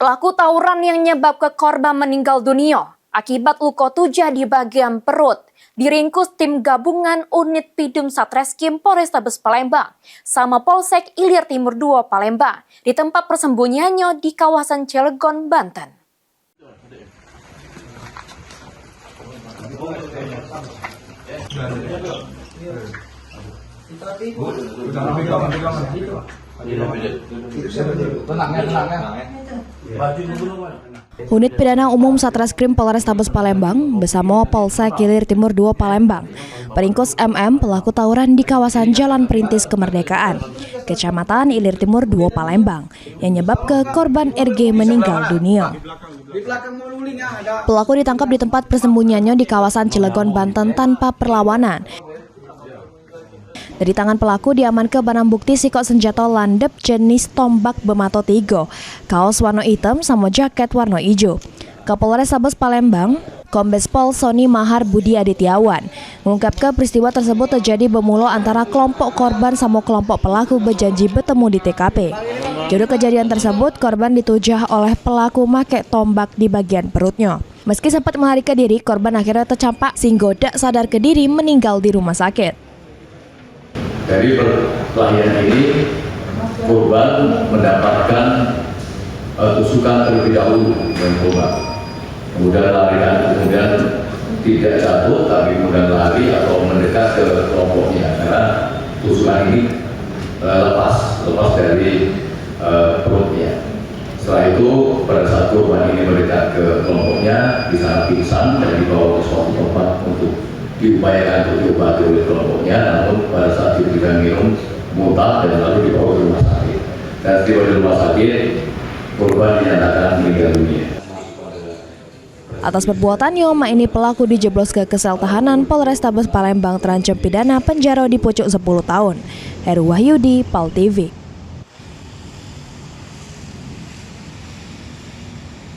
Pelaku tawuran yang menyebabkan korban meninggal dunia akibat luka tujah di bagian perut diringkus tim gabungan unit Pidum Satreskrim Polrestabes Palembang sama Polsek Ilir Timur 2 Palembang di tempat persembunyiannya di kawasan Cilegon, Banten. Unit Pidana Umum Satreskrim Polrestabes Palembang bersama Polsek Ilir Timur 2 Palembang meringkus MM pelaku tawuran di kawasan Jalan Perintis Kemerdekaan, Kecamatan Ilir Timur 2 Palembang yang menyebabkan korban RG meninggal dunia. Pelaku ditangkap di tempat persembunyiannya di kawasan Cilegon, Banten tanpa perlawanan. Dari tangan pelaku diamankan barang bukti sikok senjata landep jenis tombak bemato 3, kaos warna hitam sama jaket warna hijau. Kapolres Tabes Palembang, Kombes Pol Sony Mahar Budi Adityawan, mengungkapkan peristiwa tersebut terjadi bermula antara kelompok korban sama kelompok pelaku berjanji bertemu di TKP. Judul kejadian tersebut, korban ditujah oleh pelaku make tombak di bagian perutnya. Meski sempat melarikan diri, korban akhirnya tercampak sehingga tak sadar ke diri meninggal di rumah sakit. Dari perkelahian ini, korban mendapatkan tusukan terlebih dahulu dengan tombak. Kemudian kemudian tidak jatuh, tapi kemudian lari atau mendekat ke kelompoknya karena tusukan ini lepas dari perutnya. Setelah itu, pada saat korban ini mendekat ke kelompoknya, di sana pingsan dan dibawa ke suatu tempat untuk diupayakan untuk diobati oleh kelompoknya, namun pada saat diberikan minum muntah dan lalu dibawa ke rumah sakit. Dan tiba di rumah sakit, korban dinyatakan meninggal dunia. Atas perbuatannya, mak ini pelaku dijeblos ke sel tahanan Polrestabes Palembang terancam pidana penjara di pucuk 10 tahun. Heru Wahyudi, PAL TV.